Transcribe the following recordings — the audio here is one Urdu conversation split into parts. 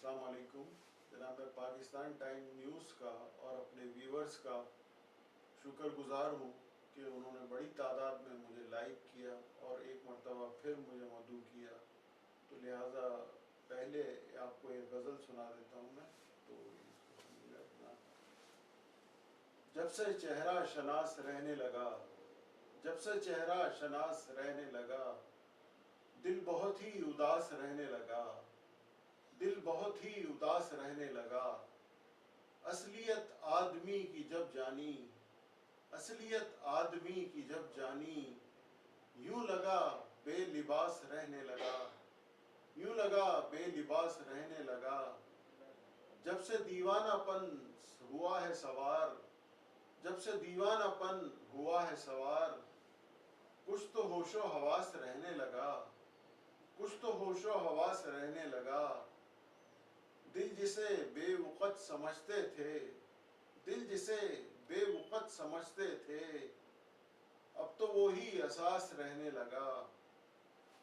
السلام علیکم جناب، میں پاکستان ٹائم نیوز کا اور اپنے ویورز کا شکر گزار ہوں کہ انہوں نے بڑی تعداد میں مجھے لائک کیا اور ایک مرتبہ پھر مجھے مدعو کیا، تو لہٰذا پہلے آپ کو ایک غزل سنا دیتا ہوں میں، تو اس کو سنیے اپنا۔ جب سے چہرہ شناس رہنے لگا، جب سے چہرہ شناس رہنے لگا، دل بہت ہی اداس رہنے لگا، دل بہت ہی اداس رہنے لگا۔ اصلیت آدمی کی جب جانی، اصلیت آدمی کی جب جانی، یوں لگا بے لباس رہنے لگا، یوں لگا بے لباس رہنے لگا۔ جب سے دیوانہ پن ہوا ہے سوار، جب سے دیوانہ پن ہوا ہے سوار، کچھ تو ہوش و حواس رہنے لگا، کچھ تو ہوش و حواس رہنے لگا۔ دل جسے بے وقت سمجھتے تھے، دل جسے بے وقت سمجھتے تھے، اب تو وہی احساس رہنے لگا،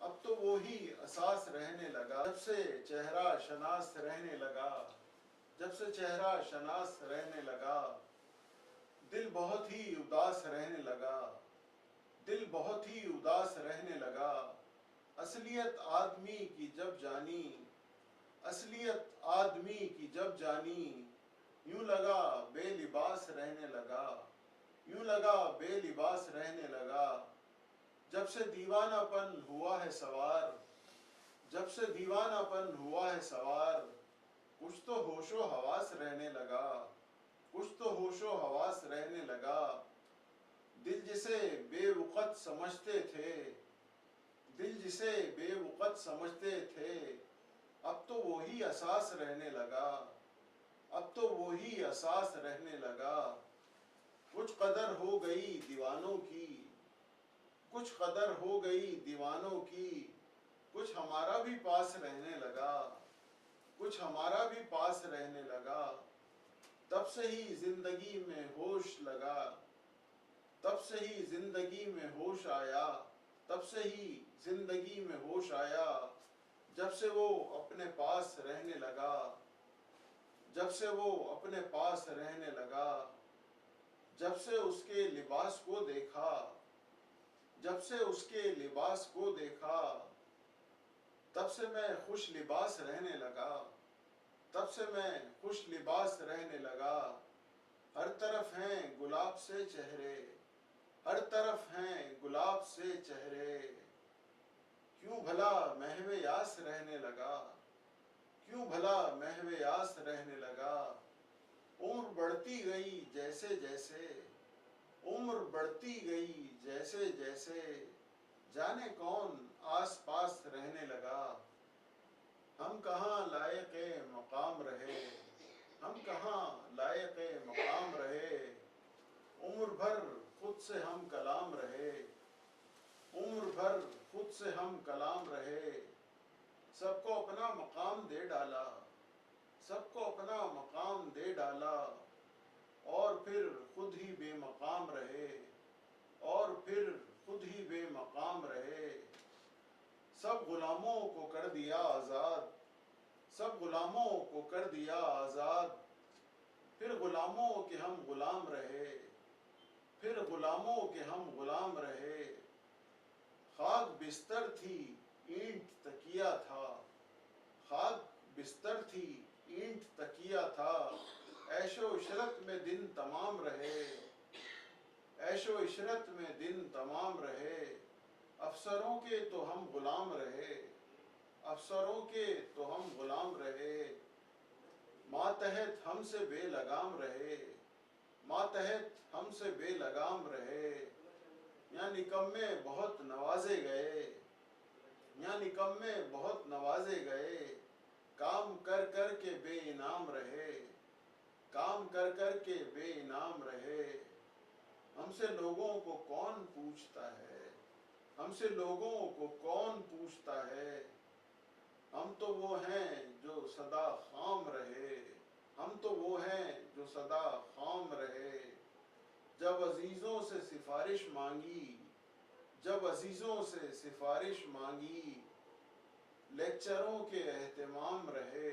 اب تو وہی احساس رہنے لگا۔ جب سے چہرہ شناس رہنے لگا، جب سے چہرہ شناس رہنے لگا، دل بہت ہی اداس رہنے لگا، دل بہت ہی اداس رہنے لگا۔ اصلیت آدمی کی جب جانی، اصلیت آدمی کی جب جانی، یوں لگا بے لباس رہنے لگا، یوں لگا بے لباس رہنے لگا۔ جب سے دیوانہ پن ہوا ہے سوار، جب سے دیوانہ پن ہوا ہے سوار، کچھ تو ہوش و حواس رہنے لگا، کچھ تو ہوش و حواس رہنے لگا۔ دل جسے بے وقت سمجھتے تھے، دل جسے بے وقت سمجھتے تھے، اب تو وہی احساس رہنے لگا، اب تو وہی احساس رہنے لگا۔ کچھ قدر ہو گئی دیوانوں کی، کچھ قدر ہو گئی دیوانوں کی، کچھ ہمارا بھی پاس رہنے لگا، کچھ ہمارا بھی پاس رہنے لگا۔ تب سے ہی زندگی میں ہوش لگا، تب سے ہی زندگی میں ہوش آیا، تب سے ہی زندگی میں ہوش آیا۔ جب سے وہ اپنے پاس رہنے لگا، جب سے وہ اپنے پاس رہنے لگا۔ جب سے اس کے لباس کو دیکھا، جب سے اس کے لباس کو دیکھا، تب سے میں خوش لباس رہنے لگا، تب سے میں خوش لباس رہنے لگا۔ ہر طرف ہیں گلاب سے چہرے، ہر طرف ہیں گلاب سے چہرے، کیوں بھلا محو یاس رہنے لگا، کیوں بھلا محو یاس رہنے لگا۔ عمر بڑھتی گئی جیسے جیسے، عمر بڑھتی گئی جیسے جیسے، جانے کون آس پاس رہنے لگا۔ ہم کہاں لائق مقام رہے، ہم کہاں لائق مقام رہے، عمر بھر خود سے ہم کلام رہے، عمر بھر خود سے ہم کلام رہے۔ سب کو اپنا مقام دے ڈالا، سب کو اپنا مقام دے ڈالا، اور پھر خود ہی بے مقام رہے، اور پھر خود ہی بے مقام رہے۔ سب غلاموں کو کر دیا آزاد، سب غلاموں کو کر دیا آزاد، پھر غلاموں کے ہم غلام رہے، پھر غلاموں کے ہم غلام رہے۔ خاک بستر تھی اینٹ تکیہ تھا، خاک بستر تھی اینٹ تکیہ تھا، عیش و عشرت میں دن تمام رہے، عیش و عشرت میں دن تمام رہے۔ افسروں کے تو ہم غلام رہے، افسروں کے تو ہم غلام رہے، ماتحت ہم سے بے لگام رہے، ماتحت ہم سے بے لگام رہے۔ یہاں نکمے بہت نوازے گئے، یہاں نکمے بہت نوازے گئے، کام کر کر کے بے انعام رہے، کام کر کر کے بے انعام رہے۔ ہم سے لوگوں کو کون پوچھتا ہے، ہم سے لوگوں کو کون پوچھتا ہے، ہم تو وہ ہیں جو سدا خام رہے، ہم تو وہ ہیں جو سدا خام رہے۔ جب عزیزوں سے سفارش مانگی، جب عزیزوں سے سفارش مانگی، لیکچروں کے اہتمام رہے،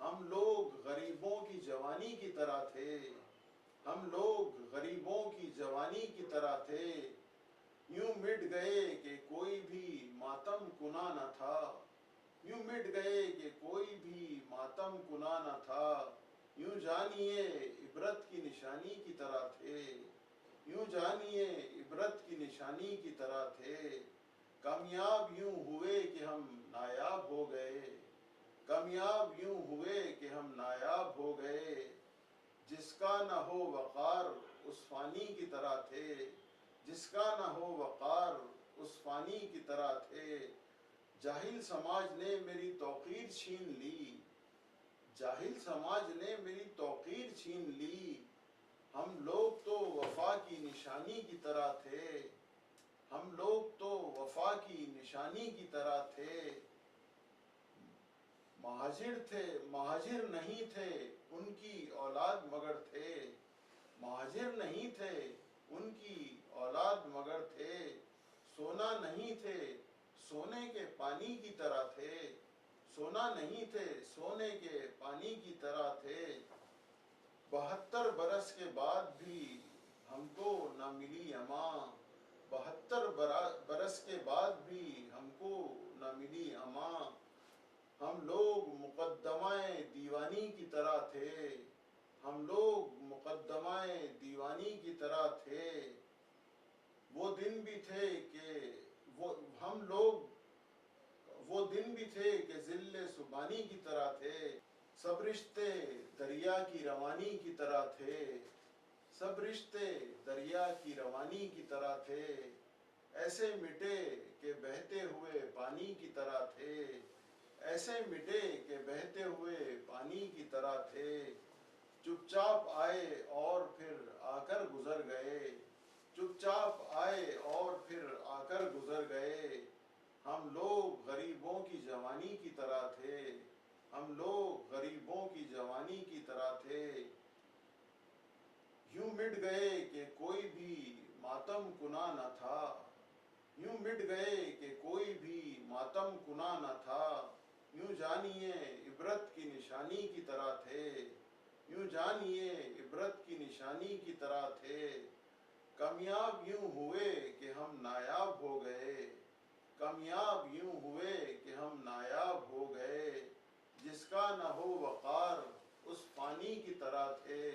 ہم لوگ غریبوں کی جوانی کی طرح تھے، ہم لوگ غریبوں کی جوانی کی طرح تھے، یوں مٹ گئے کہ کوئی بھی ماتم کنا نہ تھا، یوں مٹ گئے کہ کوئی بھی ماتم کنا نہ تھا، یوں جانیے عبرت کی نشانی کی طرح تھے، یوں جانیے عبرت کی نشانی کی طرح تھے، کامیاب یوں ہوئے کہ ہم نایاب ہو گئے، کامیاب یوں ہوئے کہ ہم نایاب ہو گئے، جس کا نہ ہو وقار اس فانی کی طرح تھے، جس کا نہ ہو وقار اس فانی کی طرح تھے، جاہل سماج نے میری توقیر چھین لی، جاہل سماج نے میری توقیر چھین لی، ہم لوگ تو وفا کی نشانی کی طرح تھے، ہم لوگ تو وفا کی نشانی کی طرح تھے، مہاجر تھے مہاجر نہیں تھے ان کی اولاد مگر تھے، مہاجر نہیں تھے ان کی اولاد مگر تھے، سونا نہیں تھے سونے کے پانی کی طرح تھے، سونا نہیں تھے سونے کے پانی کی طرح تھے، 72 برس کے بعد بھی ہم کو نہ ملی اماں، 72 برس کے بعد بھی ہم کو نہ ملی اماں، ہم لوگ مقدمہ دیوانی کی طرح تھے، ہم لوگ مقدمہ دیوانی کی طرح تھے، وہ دن بھی تھے کہ ہم لوگ وہ دن بھی تھے کہ ذل سبحانی کی طرح تھے، سب رشتے دریا کی روانی کی طرح تھے، سب رشتے دریا کی روانی کی طرح تھے، ایسے مٹے کہ بہتے ہوئے پانی کی طرح تھے، ایسے مٹے کہ بہتے ہوئے پانی کی طرح تھے، چپ چاپ آئے اور پھر آ کر گزر گئے، چپ چاپ آئے اور پھر آ کر گزر گئے، ہم لوگ غریبوں کی جوانی کی طرح تھے، ہم لوگ غریبوں کی جوانی کی طرح تھے، یوں مٹ گئے کہ کوئی بھی ماتم کنا نہ تھا، یوں مٹ گئے کہ کوئی بھی ماتم کنا نہ تھا، یوں جانیے عبرت کی نشانی کی طرح تھے، یوں جانیے عبرت کی نشانی کی طرح تھے، کامیاب یوں ہوئے کہ ہم نایاب ہو گئے، کامیاب یوں ہوئے کہ ہم نایاب ہو گئے، جس کا نہ ہو وقار اس فانی کی طرح تھے،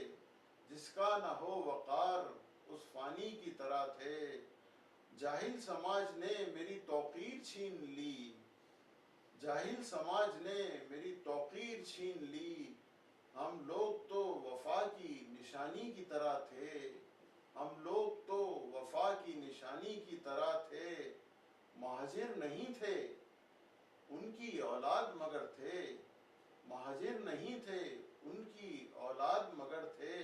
جس کا نہ ہو وقار اس فانی کی طرح تھے، جاہل سماج نے میری توقیر چھین لی، جاہل سماج نے میری توقیر چھین لی، ہم لوگ تو وفا کی نشانی کی طرح تھے، ہم لوگ تو وفا کی نشانی کی طرح تھے، مہاجر نہیں تھے ان کی اولاد مگر تھے، مہاجر نہیں تھے ان کی اولاد مگر تھے،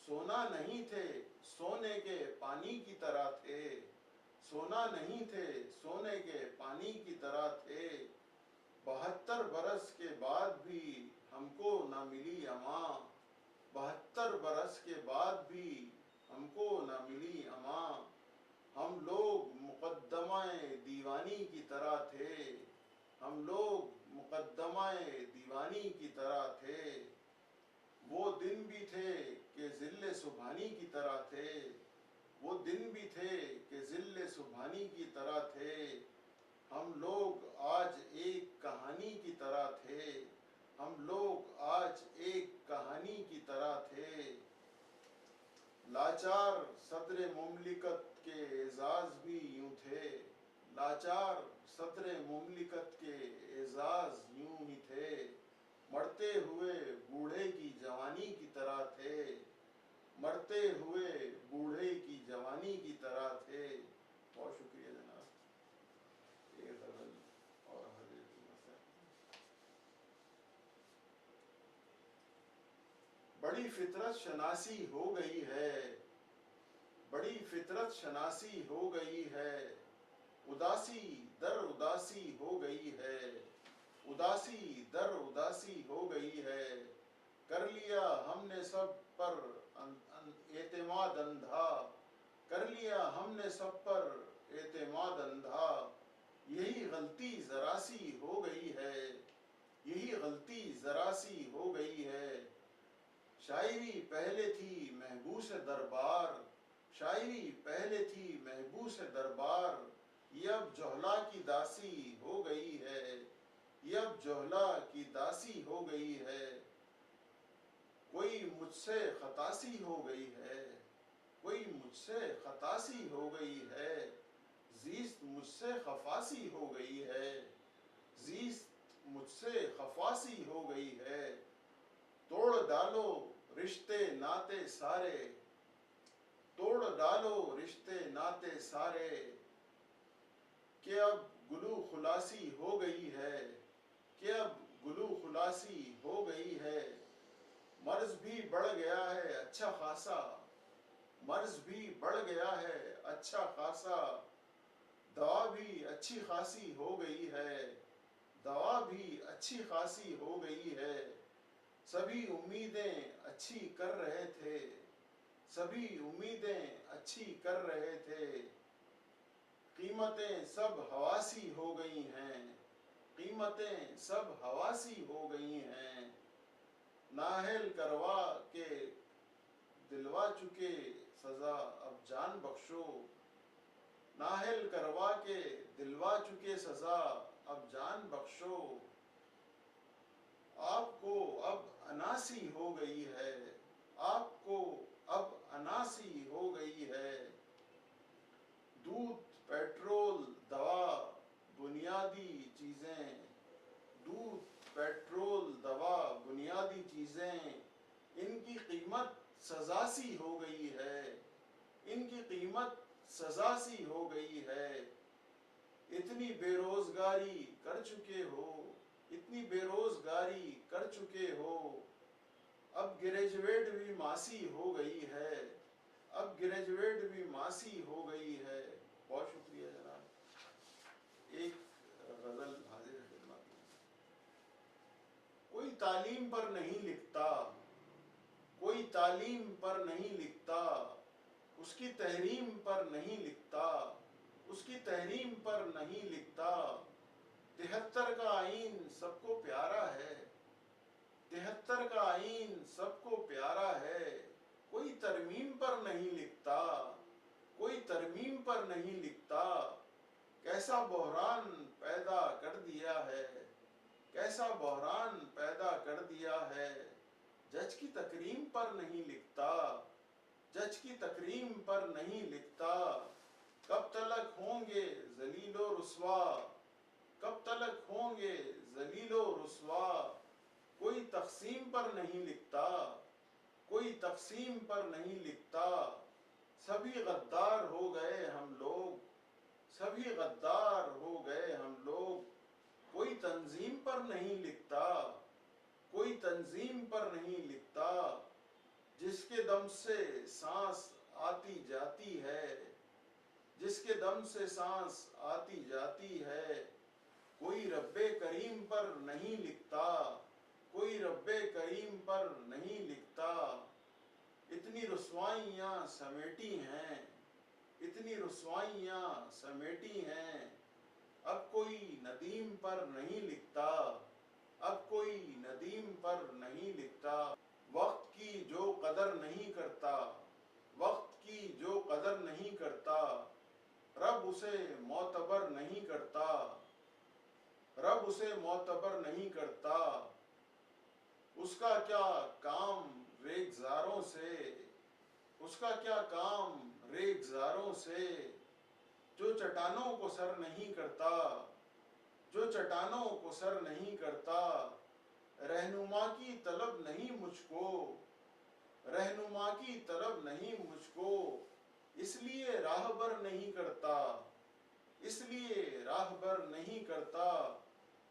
سونا نہیں تھے سونے کے پانی کی طرح تھے، سونا نہیں تھے سونے کے پانی کی طرح تھے، 72 برس کے بعد بھی ہم کو نہ ملی اماں، 72 برس کے بعد بھی ہم کو نہ ملی اماں، ہم لوگ مقدمہ دیوانی کی طرح تھے، ہم لوگ مقدمہ دیوانی کی طرح تھے، وہ دن بھی تھے کہ ذل سبحانی کی طرح تھے، وہ دن بھی تھے کہ ذل سبحانی کی طرح تھے، ہم لوگ آج ایک کہانی کی طرح تھے، ہم لوگ آج ایک کہانی کی طرح تھے، لاچار صدر مملکت کے اعزاز بھی یوں تھے، لاچار صدر مملکت کے اعزاز یوں ہی تھے، مرتے ہوئے بوڑھے کی جوانی کی طرح تھے، مرتے ہوئے بوڑھے کی جوانی کی طرح تھے، بہت شکریہ جناب، یہ غزل اور حضرت مسئلہ۔ بڑی فطرت شناسی ہو گئی ہے، بڑی فطرت شناسی ہو گئی ہے، اداسی در اداسی ہو گئی ہے، اداسی در اداسی ہو گئی ہے، کر لیا ہم نے سب پر اعتماد اندھا، کر لیا ہم نے سب پر اعتماد اندھا، یہی غلطی ذرا سی ہو گئی ہے، یہی غلطی ذرا سی ہو گئی ہے. شاعری پہلے تھی محبوس دربار، شاعری پہلے تھی محبوس دربار، یہ اب جوہلا کی داسی ہو گئی ہے، یہ اب جوہلا کی داسی ہو گئی ہے. کوئی مجھ سے خطاسی ہو گئی ہے، کوئی مجھ سے خطاسی ہو گئی ہے، زیست مجھ سے خفاسی ہو گئی ہے، زیست مجھ سے خفاسی ہو گئی ہے. توڑ ڈالو رشتے ناتے سارے، توڑ ڈالو رشتے ناتے سارے، کہ اب گلو خلاصی ہو گئی ہے، کہ اب گلو خلاصی ہو گئی ہے. مرض بھی بڑھ گیا ہے اچھا خاصا، مرض بھی بڑھ گیا ہے اچھا خاصا، دوا بھی اچھی خاصی ہو گئی ہے، دوا بھی اچھی خاصی ہو گئی ہے. سبھی امیدیں اچھی کر رہے تھے، سبھی امیدیں اچھی کر رہے تھے، قیمتیں سب حواسی ہو گئی ہیں، قیمتیں سب حواسی ہو گئی ہیں. نااہل کروا کے دلوا چکے سزا اب جان بخشو، نااہل کروا کے دلوا چکے سزا اب جان بخشو. آپ کو اب اناسی ہو گئی ہے، آپ کو اب اناسی ہو گئی ہے. دودھ پیٹرول دوا بنیادی چیزیں، دودھ پیٹرول دوا بنیادی چیزیں، ان کی قیمت سزا سی ہو گئی ہے، ان کی قیمت سزا سی ہو گئی ہے. اتنی بے روزگاری کر چکے ہو، اتنی بے روزگاری کر چکے ہو، اب گریجویٹ بھی ماسی ہو گئی ہے، اب گریجویٹ بھی ماسی ہو گئی ہے. بہت شکریہ جناب. ایک غزل حاضر ہے خدمت میں. کوئی تعلیم پر نہیں لکھتا، کوئی تعلیم پر نہیں لکھتا، اس کی تحریم پر نہیں لکھتا، اس کی تحریم پر نہیں لکھتا. 73 کا آئین سب کو پیارا ہے، 73 کا آئین سب کو پیارا ہے، کوئی ترمیم پر نہیں لکھتا، کوئی ترمیم پر نہیں لکھتا. کیسا بحران پیدا کر دیا ہے، کیسا بحران پیدا کر دیا ہے. جج کی تکریم پر نہیں لکھتا، جج کی تکریم پر نہیں لکھتا. کب تلک ہوں گے ذلیل و رسوا، کب تلک ہوں گے ذلیل و رسوا. کوئی تقسیم پر نہیں لکھتا، کوئی تقسیم پر نہیں لکھتا. سبھی غدار ہو گئے ہم لوگ، سبھی غدار ہو گئے ہم لوگ. کوئی تنظیم پر نہیں لکھتا، کوئی تنظیم پر نہیں لکھتا. جس کے دم سے سانس آتی جاتی ہے، جس کے دم سے سانس آتی جاتی ہے. کوئی رب کریم پر نہیں لکھتا، کوئی رب کریم پر نہیں لکھتا. اتنی رسوائیاں سمیٹی ہیں، اتنی رسوائیاں سمیٹی ہیں. اب کوئی ندیم پر نہیں لکھتا، اب کوئی ندیم پر نہیں لکھتا. وقت کی جو قدر نہیں کرتا، وقت کی جو قدر نہیں کرتا، رب اسے معتبر نہیں کرتا، رب اسے معتبر نہیں کرتا. اس کا کیا کام ریگزاروں سے، اس کا کیا کام ریگزاروں سے، جو چٹانوں کو سر نہیں کرتا، جو چٹانوں کو سر نہیں کرتا. رہنما کی طلب نہیں مجھ کو، رہنما کی طلب نہیں مجھ کو، اس لیے راہبر نہیں کرتا، اس لیے راہبر نہیں کرتا.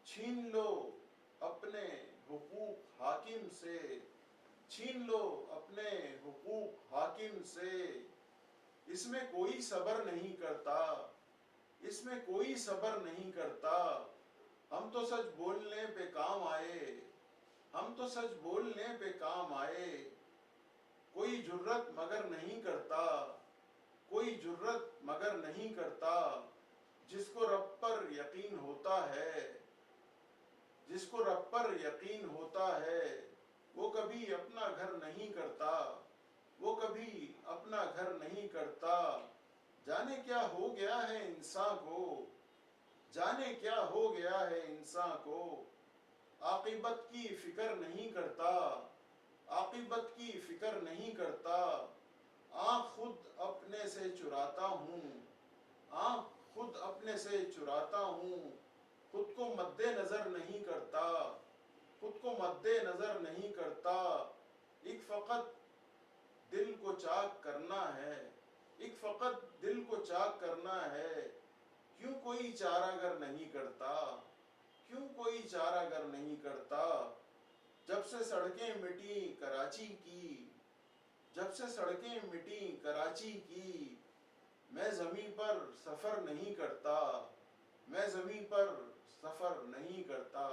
چھین لو اپنے حقوق حاکم سے، چھین لو اپنے حقوق حاکم سے. اس میں کوئی صبر نہیں کرتا، اس میں کوئی صبر نہیں کرتا. ہم تو سچ بولنے پہ کام آئے، ہم تو سچ بولنے پہ کام آئے. کوئی جرت مگر نہیں کرتا، کوئی جرت مگر نہیں کرتا. جس کو رب پر یقین ہوتا ہے، جس کو رب پر یقین ہوتا ہے وہ کبھی اپنا گھر نہیں کرتا، وہ کبھی اپنا گھر نہیں کرتا۔ جانے کیا ہو گیا ہے انسان کو، جانے کیا ہو گیا ہے انسان کو، عاقبت کی فکر نہیں کرتا، عاقبت کی فکر نہیں کرتا۔ آنکھ خود اپنے سے چراتا ہوں، آنکھ خود اپنے سے چراتا ہوں، خود کو مد نظر نہیں کرتا، خود کو مد نظر نہیں کرتا۔ ایک فقط دل کو چاک کرنا ہے، ایک فقط دل کو چاک کرنا ہے۔ کیوں کوئی چارہ گر نہیں کرتا، کیوں کوئی چارہ گر نہیں کرتا۔ جب سے سڑکیں مٹی کراچی کی، جب سے سڑکیں مٹی کراچی کی، میں زمیں پر سفر نہیں کرتا، میں زمیں پر سفر نہیں کرتا۔